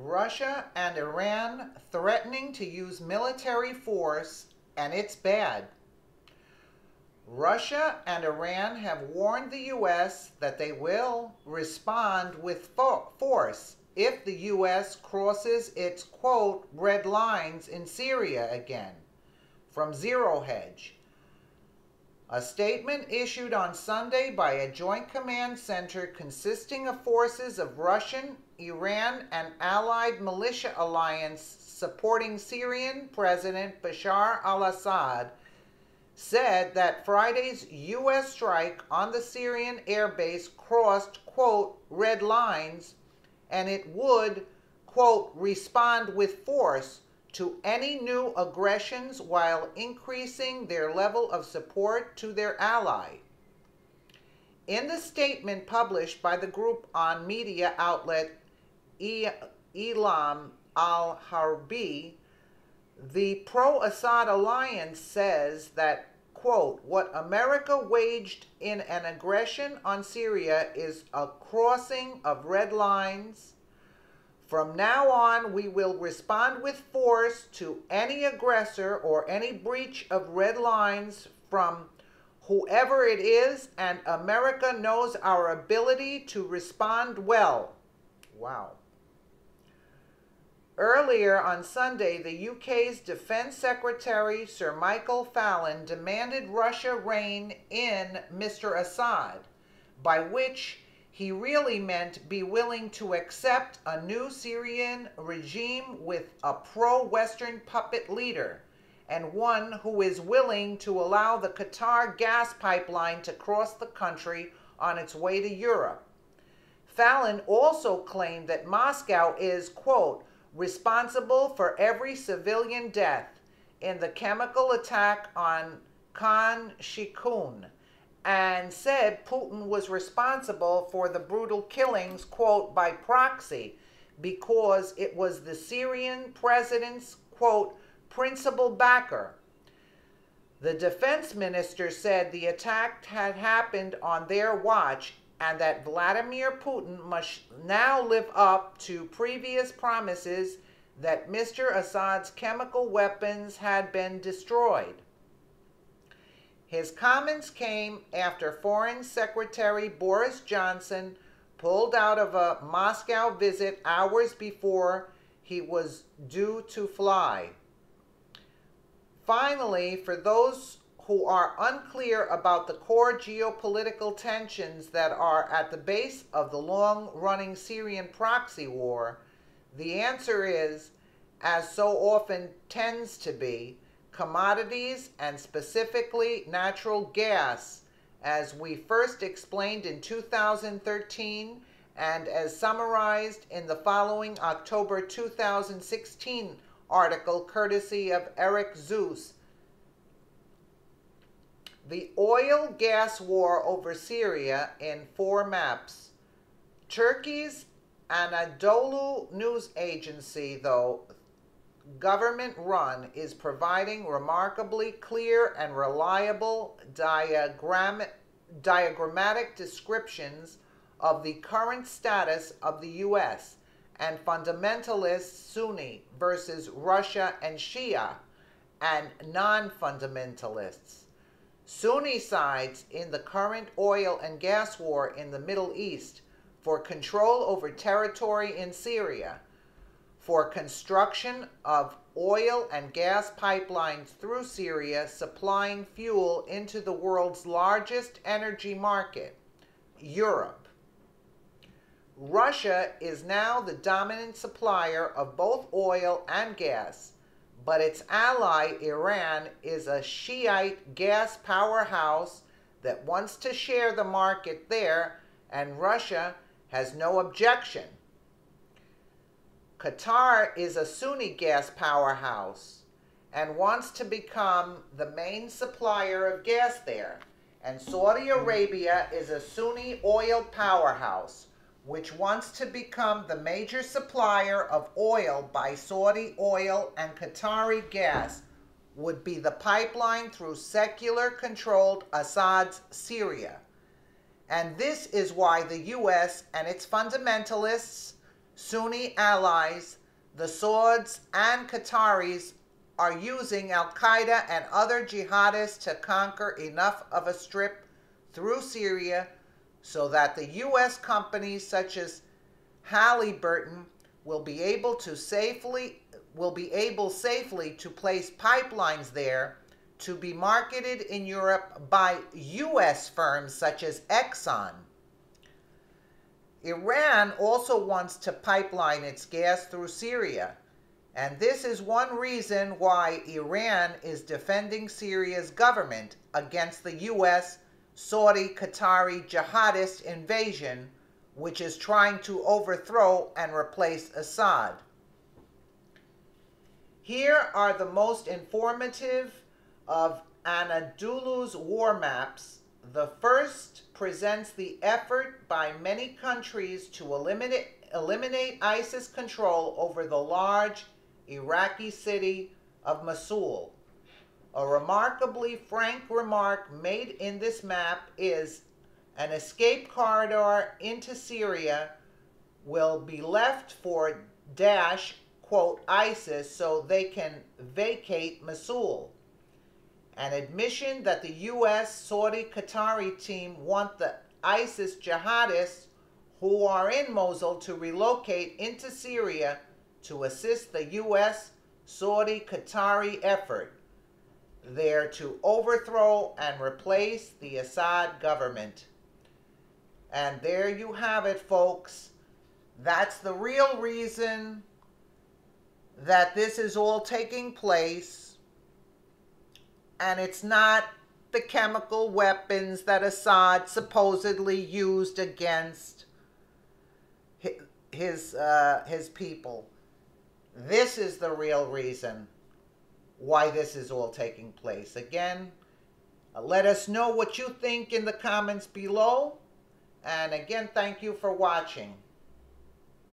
Russia and Iran threatening to use military force, and it's bad. Russia and Iran have warned the U.S. that they will respond with force if the U.S. crosses its, quote, red lines in Syria again, from Zero Hedge. A statement issued on Sunday by a joint command center consisting of forces of Russian, Iran, and allied militia alliance supporting Syrian President Bashar al-Assad said that Friday's U.S. strike on the Syrian airbase crossed, quote, red lines, and it would, quote, respond with force to any new aggressions while increasing their level of support to their ally. In the statement published by the group on media outlet Elam al-Harbi, the pro-Assad alliance says that, quote, what America waged in an aggression on Syria is a crossing of red lines. From now on, we will respond with force to any aggressor or any breach of red lines from whoever it is, and America knows our ability to respond well. Wow. Earlier on Sunday, the UK's Defense Secretary, Sir Michael Fallon, demanded Russia rein in Mr. Assad, by which he really meant be willing to accept a new Syrian regime with a pro-Western puppet leader, and one who is willing to allow the Qatar gas pipeline to cross the country on its way to Europe. Fallon also claimed that Moscow is, quote, responsible for every civilian death in the chemical attack on Khan Shaykhun, and said Putin was responsible for the brutal killings, quote, by proxy, because it was the Syrian president's, quote, principal backer. The defense minister said the attack had happened on their watch and that Vladimir Putin must now live up to previous promises that Mr. Assad's chemical weapons had been destroyed. His comments came after Foreign Secretary Boris Johnson pulled out of a Moscow visit hours before he was due to fly. Finally, for those who are unclear about the core geopolitical tensions that are at the base of the long-running Syrian proxy war, the answer is, as so often tends to be, commodities, and specifically natural gas, as we first explained in 2013 and as summarized in the following October 2016 article courtesy of Eric Zeus. The oil-gas war over Syria in 4 maps. Turkey's Anadolu news agency, though government-run, is providing remarkably clear and reliable diagrammatic descriptions of the current status of the U.S. and fundamentalist Sunni versus Russia and Shia and non-fundamentalists. Sunni sides in the current oil and gas war in the Middle East for control over territory in Syria, for construction of oil and gas pipelines through Syria supplying fuel into the world's largest energy market, Europe. Russia is now the dominant supplier of both oil and gas, but its ally, Iran, is a Shiite gas powerhouse that wants to share the market there, and Russia has no objection. Qatar is a Sunni gas powerhouse and wants to become the main supplier of gas there, and Saudi Arabia is a Sunni oil powerhouse which wants to become the major supplier of oil by Saudi oil, and Qatari gas would be the pipeline through secular-controlled Assad's Syria. And this is why the U.S. and its fundamentalists, Sunni allies, the Sauds and Qataris, are using Al-Qaeda and other jihadists to conquer enough of a strip through Syria so that the U.S. companies such as Halliburton will be able safely to place pipelines there to be marketed in Europe by U.S. firms such as Exxon. Iran also wants to pipeline its gas through Syria, and this is one reason why Iran is defending Syria's government against the U.S. Saudi-Qatari jihadist invasion, which is trying to overthrow and replace Assad. Here are the most informative of Anadolu's war maps. The first presents the effort by many countries to eliminate ISIS control over the large Iraqi city of Mosul. A remarkably frank remark made in this map is an escape corridor into Syria will be left for Daesh, quote, ISIS, so they can vacate Mosul. An admission that the U.S. Saudi-Qatari team want the ISIS jihadists who are in Mosul to relocate into Syria to assist the U.S. Saudi-Qatari effort there to overthrow and replace the Assad government. And there you have it, folks. That's the real reason that this is all taking place. And it's not the chemical weapons that Assad supposedly used against his people. This is the real reason why this is all taking place. Again, let us know what you think in the comments below. And again, thank you for watching.